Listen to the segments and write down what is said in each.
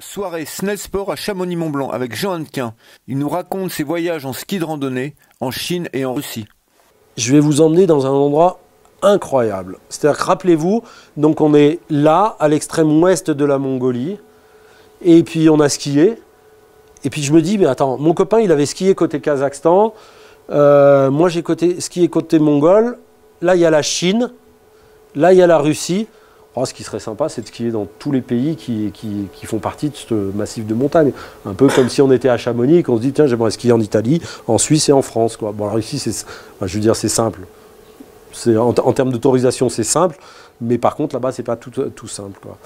Soirée Snellsport à Chamonix-Mont-Blanc avec Jean Hannequin. Il nous raconte ses voyages en ski de randonnée en Chine et en Russie. Je vais vous emmener dans un endroit incroyable. C'est-à-dire que rappelez-vous, donc on est là, à l'extrême ouest de la Mongolie, et puis on a skié. Et puis je me dis, mais attends, mon copain il avait skié côté Kazakhstan, moi j'ai skié côté mongol, là il y a la Chine, là il y a la Russie. Oh, ce qui serait sympa, c'est de skier dans tous les pays qui font partie de ce massif de montagne. Un peu comme si on était à Chamonix et qu'on se dit, tiens, j'aimerais skier en Italie, en Suisse et en France, quoi. Bon, alors ici, je veux dire, c'est simple. En termes d'autorisation, c'est simple, mais par contre, là-bas, c'est pas tout simple, quoi.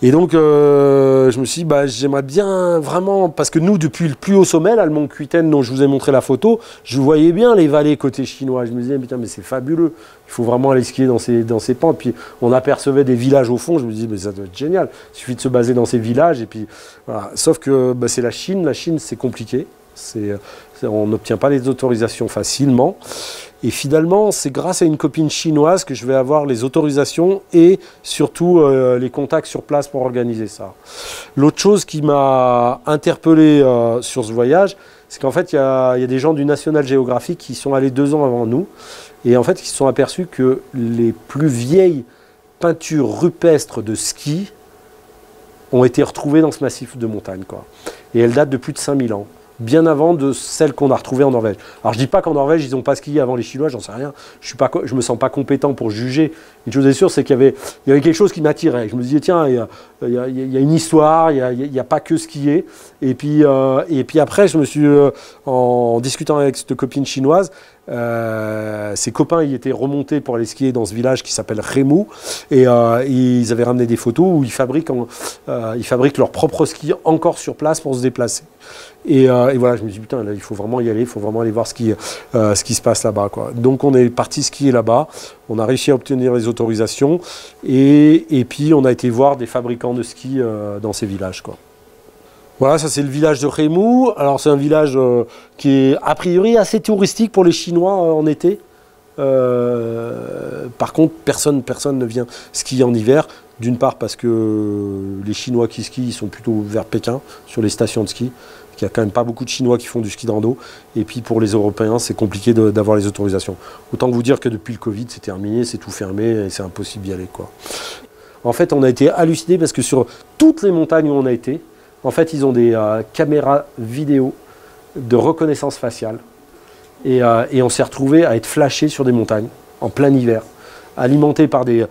Et donc, je me suis dit, bah, j'aimerais bien vraiment, parce que nous, depuis le plus haut sommet, là, le mont Cuitaine, dont je vous ai montré la photo, je voyais bien les vallées côté chinois. Je me disais, putain, mais c'est fabuleux. Il faut vraiment aller skier dans ces pentes. Puis on apercevait des villages au fond. Je me disais, mais ça doit être génial. Il suffit de se baser dans ces villages. Et puis, voilà. Sauf que bah, c'est la Chine. La Chine, c'est compliqué. On n'obtient pas les autorisations facilement. Et finalement, c'est grâce à une copine chinoise que je vais avoir les autorisations et surtout les contacts sur place pour organiser ça. L'autre chose qui m'a interpellé sur ce voyage, c'est qu'en fait, il y a des gens du National Geographic qui sont allés 2 ans avant nous et en fait, ils se sont aperçus que les plus vieilles peintures rupestres de ski ont été retrouvées dans ce massif de montagne, quoi. Et elles datent de plus de 5000 ans. Bien avant de celles qu'on a retrouvées en Norvège. Alors je ne dis pas qu'en Norvège, ils n'ont pas skié avant les Chinois, j'en sais rien. Je ne me sens pas compétent pour juger. Une chose est sûre, c'est qu'il y avait quelque chose qui m'attirait. Je me disais, tiens, il y a une histoire, il n'y a pas que skier. Et puis après, je me suis, en discutant avec cette copine chinoise, ses copains y étaient remontés pour aller skier dans ce village qui s'appelle Rémou. Et ils avaient ramené des photos où ils fabriquent leurs propres skis encore sur place pour se déplacer. Et voilà, je me suis dit, putain, là, il faut vraiment y aller, il faut vraiment aller voir ce qui se passe là-bas, quoi. Donc on est parti skier là-bas, on a réussi à obtenir les autorisations et puis on a été voir des fabricants de skis dans ces villages, quoi. Voilà, ça c'est le village de Rémou. Alors c'est un village qui est a priori assez touristique pour les Chinois en été. Par contre, personne ne vient skier en hiver. D'une part parce que les Chinois qui skient ils sont plutôt vers Pékin, sur les stations de ski. Il n'y a quand même pas beaucoup de Chinois qui font du ski de rando. Et puis pour les Européens, c'est compliqué d'avoir les autorisations. Autant vous dire que depuis le Covid, c'est terminé, c'est tout fermé et c'est impossible d'y aller, quoi. En fait, on a été hallucinés parce que sur toutes les montagnes où on a été, en fait, ils ont des caméras vidéo de reconnaissance faciale. Et on s'est retrouvés à être flashés sur des montagnes en plein hiver, alimentés par des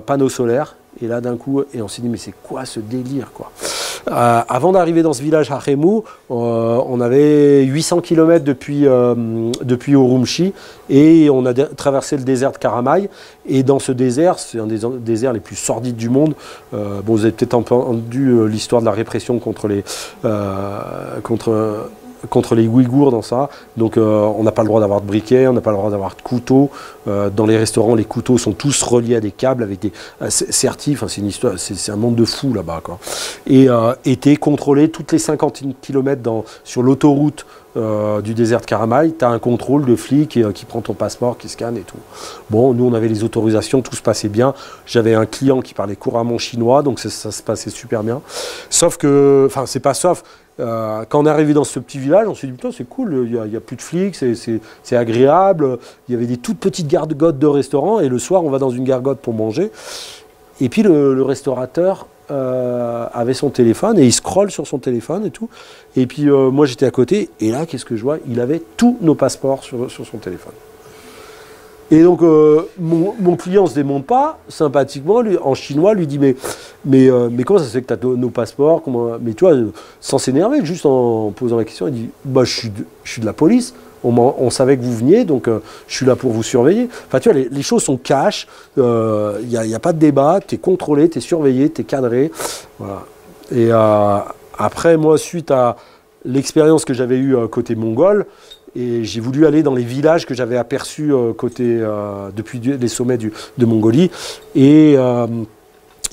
panneaux solaires. Et là, d'un coup, on s'est dit, mais c'est quoi ce délire, quoi. Avant d'arriver dans ce village à Rémou, on avait 800 km depuis Urumqi et on a traversé le désert de Karamay. Et dans ce désert, c'est un des déserts les plus sordides du monde. Bon, vous avez peut-être entendu l'histoire de la répression contre les Ouïghours dans ça. Donc on n'a pas le droit d'avoir de briquet, on n'a pas le droit d'avoir de couteau. Dans les restaurants, les couteaux sont tous reliés à des câbles avec des sertis. Enfin, c'est une histoire, c'est un monde de fous là-bas, quoi. Et t'es contrôlé toutes les 50 km sur l'autoroute du désert de Karamay. Tu as un contrôle de flic qui prend ton passeport, qui scanne et tout. Bon, nous on avait les autorisations, tout se passait bien. J'avais un client qui parlait couramment chinois, donc ça se passait super bien. Sauf que, enfin c'est pas sauf, quand on est arrivé dans ce petit village, on s'est dit, putain, c'est cool, il n'y a plus de flics, c'est agréable. Il y avait des toutes petites gargotes de restaurant, et le soir, on va dans une gargote pour manger. Et puis, le restaurateur avait son téléphone, et il scrolle sur son téléphone et tout. Et puis, moi, j'étais à côté, et là, qu'est-ce que je vois? Il avait tous nos passeports sur son téléphone. Et donc, mon client ne se démonte pas, sympathiquement, en chinois, lui dit mais comment ça se fait que tu as nos passeports? Mais tu vois, sans s'énerver, juste en posant la question, il dit bah, je suis de la police, on savait que vous veniez, donc je suis là pour vous surveiller. Enfin, tu vois, les choses sont cash, il n'y a pas de débat, tu es contrôlé, tu es surveillé, tu es cadré. Voilà. Et après, moi, suite à l'expérience que j'avais eue côté mongol, et j'ai voulu aller dans les villages que j'avais aperçus depuis les sommets de Mongolie. Et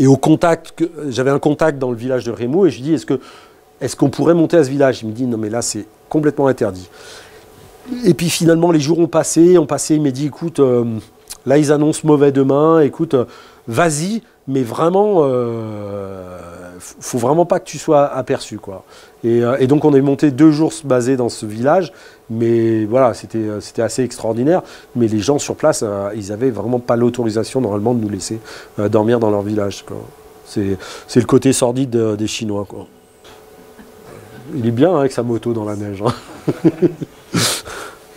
au contact, j'avais un contact dans le village de Rémou et je lui dis est-ce qu'on pourrait monter à ce village? Il me dit non mais là c'est complètement interdit. Et puis finalement les jours ont passé, il m'a dit écoute, là ils annoncent mauvais demain, écoute, vas-y, mais vraiment faut vraiment pas que tu sois aperçu, quoi. Et donc on est monté 2 jours se baser dans ce village, mais voilà, c'était assez extraordinaire. Mais les gens sur place, ils avaient vraiment pas l'autorisation normalement de nous laisser dormir dans leur village, quoi. C'est le côté sordide des Chinois, quoi. Il est bien avec sa moto dans la neige, hein.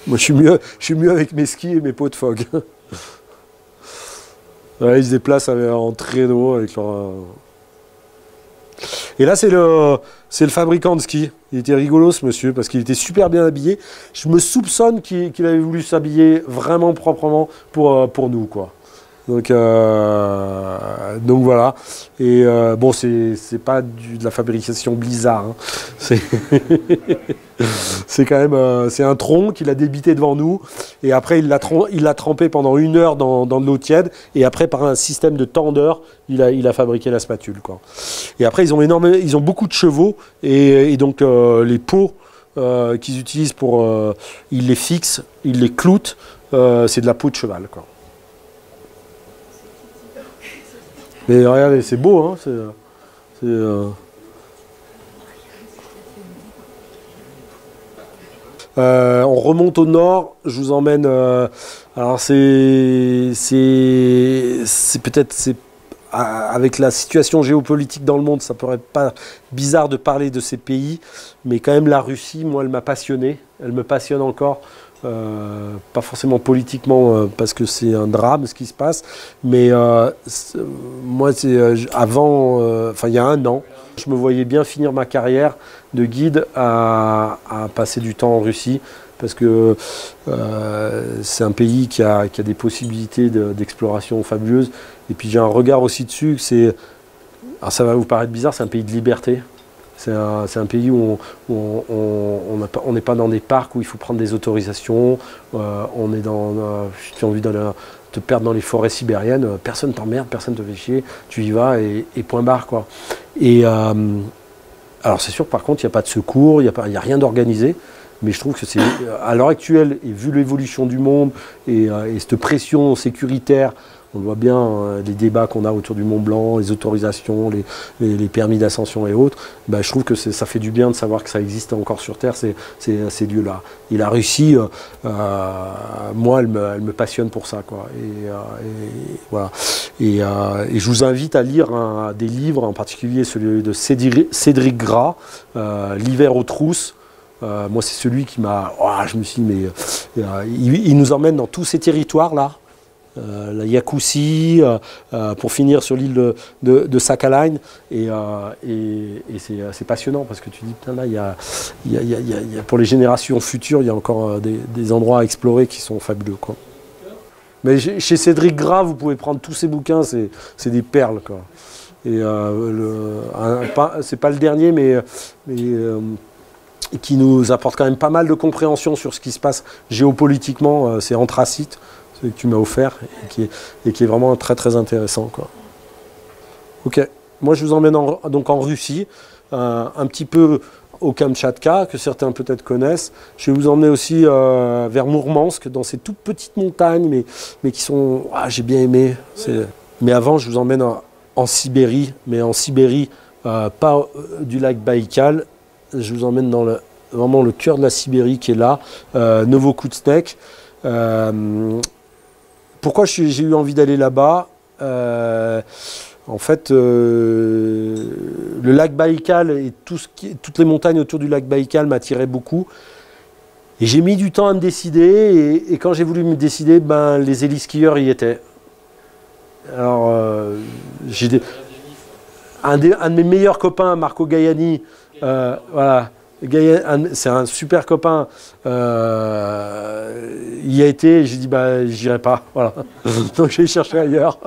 Moi je suis mieux avec mes skis et mes pots de phoque. Ouais, ils se déplacent en traîneau avec leur... Et là, c'est le fabricant de skis. Il était rigolo, ce monsieur, parce qu'il était super bien habillé. Je me soupçonne qu'il avait voulu s'habiller vraiment proprement pour nous, quoi. Donc voilà. Et bon, c'est pas de la fabrication Blizzard, hein. C'est quand même c'est un tronc qu'il a débité devant nous. Et après, il l'a trempé pendant 1 heure dans de l'eau tiède. Et après, par un système de tendeur, il a fabriqué la spatule, quoi. Et après, ils ont beaucoup de chevaux. Et donc, les pots qu'ils utilisent ils les fixent, ils les cloutent. C'est de la peau de cheval, quoi. Mais regardez, c'est beau, hein. On remonte au nord, je vous emmène. Alors c'est peut-être avec la situation géopolitique dans le monde, ça paraît pas bizarre de parler de ces pays, mais quand même la Russie, moi, elle m'a passionné, elle me passionne encore. Pas forcément politiquement parce que c'est un drame ce qui se passe, mais moi c'est avant, il y a 1 an, je me voyais bien finir ma carrière de guide à passer du temps en Russie, parce que c'est un pays qui a des possibilités d'exploration fabuleuses, et puis j'ai un regard aussi dessus, alors ça va vous paraître bizarre, c'est un pays de liberté. C'est un pays où on n'est pas dans des parcs où il faut prendre des autorisations. On est si tu as envie d'aller te perdre dans les forêts sibériennes, personne t'emmerde, personne te fait chier, tu y vas et point barre, quoi. Et alors c'est sûr, par contre, il n'y a pas de secours, il n'y a rien d'organisé. Mais je trouve que à l'heure actuelle, et vu l'évolution du monde et cette pression sécuritaire, on voit bien les débats qu'on a autour du Mont Blanc, les autorisations, les permis d'ascension et autres. Ben, je trouve que ça fait du bien de savoir que ça existe encore sur Terre, ces lieux-là. Et la Russie, moi, elle me passionne pour ça, quoi. Et voilà. Et je vous invite à lire des livres, en particulier celui de Cédric Gras, L'hiver aux trousses. Moi, c'est celui qui m'a... Oh, je me suis dit, mais il nous emmène dans tous ces territoires-là. La Yakoussie, pour finir sur l'île de Sakhalin, et c'est passionnant parce que tu dis, putain, là, pour les générations futures, il y a encore des endroits à explorer qui sont fabuleux, quoi. Mais chez Cédric Gras, vous pouvez prendre tous ces bouquins, c'est des perles, quoi. Et c'est pas le dernier, mais qui nous apporte quand même pas mal de compréhension sur ce qui se passe géopolitiquement, c'est Anthracite, que tu m'as offert et qui est vraiment très très intéressant, quoi. Ok, moi je vous emmène donc en Russie, un petit peu au Kamtchatka, que certains peut-être connaissent. Je vais vous emmener aussi vers Mourmansk, dans ces toutes petites montagnes, mais qui sont... Ah, j'ai bien aimé. Mais avant, je vous emmène en Sibérie, mais en Sibérie, pas du lac Baïkal. Je vous emmène dans vraiment le cœur de la Sibérie qui est là, Novokouznetsk. Pourquoi j'ai eu envie d'aller là-bas? En fait, le lac Baïkal et toutes les montagnes autour du lac Baïkal m'attiraient beaucoup. Et j'ai mis du temps à me décider. Et quand j'ai voulu me décider, ben, les héliskieurs y étaient. Alors, un de mes meilleurs copains, Marco Gaiani, voilà. C'est un super copain, il y a été, j'ai dit bah j'irai pas, voilà. Donc j'ai cherché ailleurs.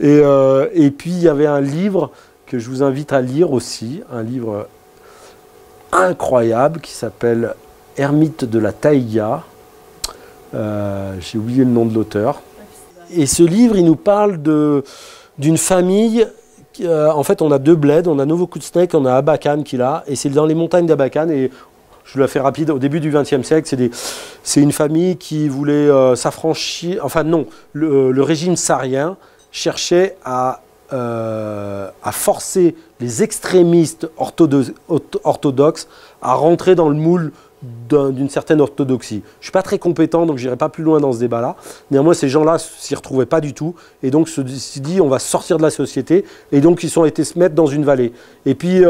Et puis il y avait un livre que je vous invite à lire aussi, un livre incroyable qui s'appelle Ermite de la Taïga. J'ai oublié le nom de l'auteur. Et ce livre, il nous parle d'une famille. En fait, on a 2 bleds, on a Novokouznetsk, on a Abakan qui est là, et c'est dans les montagnes d'Abakan, et je vous la fais rapide, au début du XXe siècle, c'est une famille qui voulait s'affranchir, enfin non, le régime tsarien cherchait à a forcé les extrémistes orthodoxes à rentrer dans le moule d'une certaine orthodoxie. Je ne suis pas très compétent, donc je n'irai pas plus loin dans ce débat-là. Néanmoins, ces gens-là s'y retrouvaient pas du tout, et donc se sont dit, on va sortir de la société, et donc ils sont été se mettre dans une vallée. Et puis,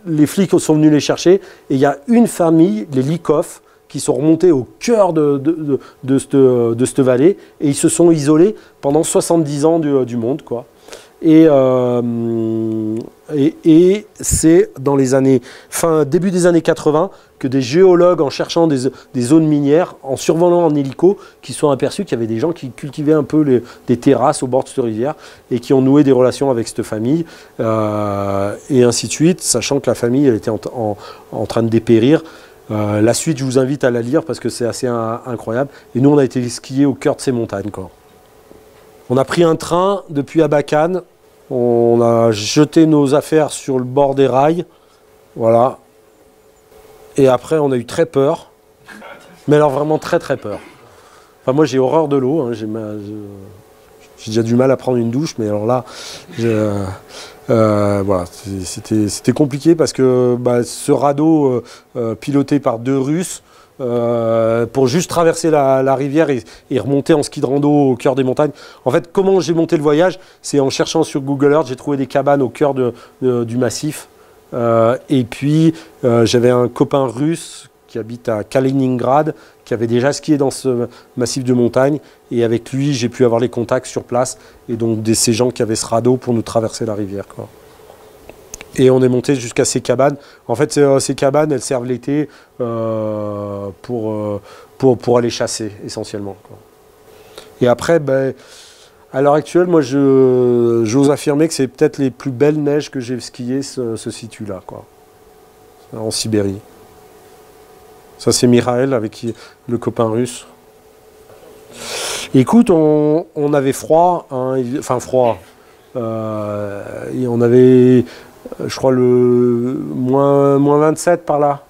les flics sont venus les chercher, et il y a une famille, les Likoff, qui sont remontés au cœur de cette vallée, et ils se sont isolés pendant 70 ans du monde, quoi. Et c'est dans les années, début des années 80 que des géologues, en cherchant des zones minières, en survolant en hélico, qui sont aperçus qu'il y avait des gens qui cultivaient un peu des terrasses au bord de cette rivière et qui ont noué des relations avec cette famille, et ainsi de suite, sachant que la famille elle était en train de dépérir. La suite, je vous invite à la lire parce que c'est assez incroyable. Et nous, on a été skier au cœur de ces montagnes, quoi. On a pris un train depuis Abakan. On a jeté nos affaires sur le bord des rails. Voilà. Et après, on a eu très peur. Mais alors vraiment très très peur. Enfin, moi, j'ai horreur de l'eau. Hein. J'ai déjà du mal à prendre une douche. Mais alors là, voilà, c'était compliqué parce que ce radeau piloté par 2 Russes, pour juste traverser la rivière et remonter en ski de rando au cœur des montagnes. En fait, comment j'ai monté le voyage? C'est en cherchant sur Google Earth, j'ai trouvé des cabanes au cœur du massif. Et puis, j'avais un copain russe qui habite à Kaliningrad, qui avait déjà skié dans ce massif de montagne. Et avec lui, j'ai pu avoir les contacts sur place. Et donc, ces gens qui avaient ce radeau pour nous traverser la rivière, quoi. Et on est monté jusqu'à ces cabanes. En fait, ces cabanes, elles servent l'été pour aller chasser, essentiellement, quoi. Et après, à l'heure actuelle, moi, j'ose affirmer que c'est peut-être les plus belles neiges que j'ai skiées se situent là, quoi, en Sibérie. Ça, c'est Mikhail, avec le copain russe. Écoute, on avait froid, hein, enfin froid. Et on avait... je crois le moins 27 par là.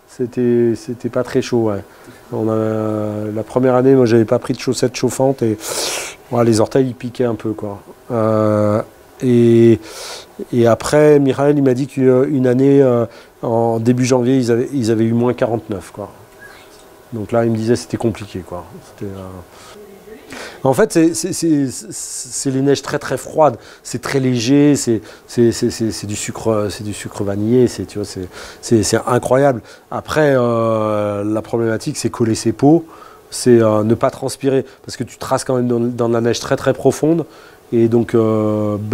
C'était pas très chaud, ouais. La première année, moi, j'avais pas pris de chaussettes chauffantes et ouais, les orteils ils piquaient un peu, quoi. Et après, Mikhail, il m'a dit qu'une année, en début janvier, ils avaient eu moins 49, quoi. Donc là, il me disait que c'était compliqué, quoi. En fait, c'est les neiges très très froides, c'est très léger, c'est du sucre vanillé, tu vois, c'est incroyable. Après, la problématique, c'est coller ses peaux, c'est ne pas transpirer, parce que tu traces quand même dans la neige très très profonde, et donc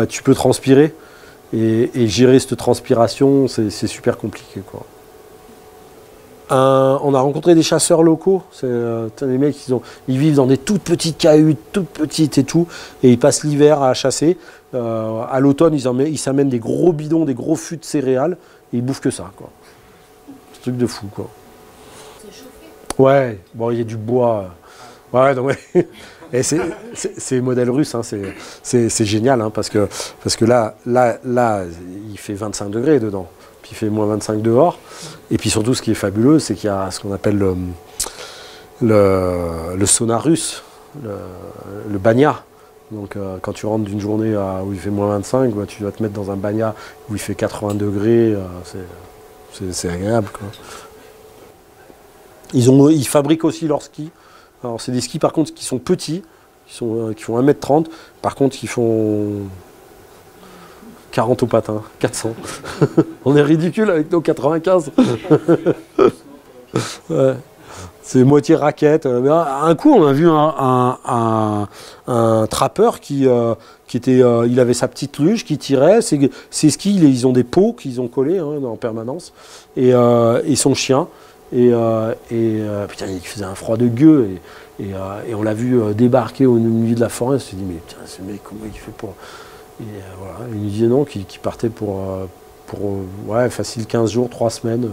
tu peux transpirer, et gérer cette transpiration, c'est super compliqué, quoi. On a rencontré des chasseurs locaux, les mecs ils vivent dans des toutes petites cahutes, toutes petites et tout, et ils passent l'hiver à chasser. À l'automne ils s'amènent des gros bidons, des gros fûts de céréales, et ils bouffent que ça, quoi. C'est un truc de fou, quoi. C'est chauffé. Ouais, bon, il y a du bois. Ouais, non, ouais. Et c'est modèle russe, hein, c'est génial, hein, parce que là, il fait 25 degrés dedans. Puis il fait moins 25 dehors. Et puis surtout, ce qui est fabuleux, c'est qu'il y a ce qu'on appelle le sauna russe, le banya. Donc quand tu rentres d'une journée où il fait moins 25, tu vas te mettre dans un banya où il fait 80 degrés. C'est agréable, quoi. Ils fabriquent aussi leurs skis. Alors c'est des skis par contre qui sont petits, qui font 1m30. Par contre, qui font 40 au patin, 400. On est ridicule avec nos 95. Ouais. C'est moitié raquette. Un coup, on a vu un trappeur qui était, il avait sa petite luge qui tirait. Ses skis, ils ont des pots qu'ils ont collés, hein, en permanence. Et son chien. Putain, il faisait un froid de gueux. Et on l'a vu débarquer au milieu de la forêt. On s'est dit, mais putain, ce mec, comment il fait pour... Et voilà, il nous disait non, qu'il partait pour ouais, facile 15 jours, 3 semaines.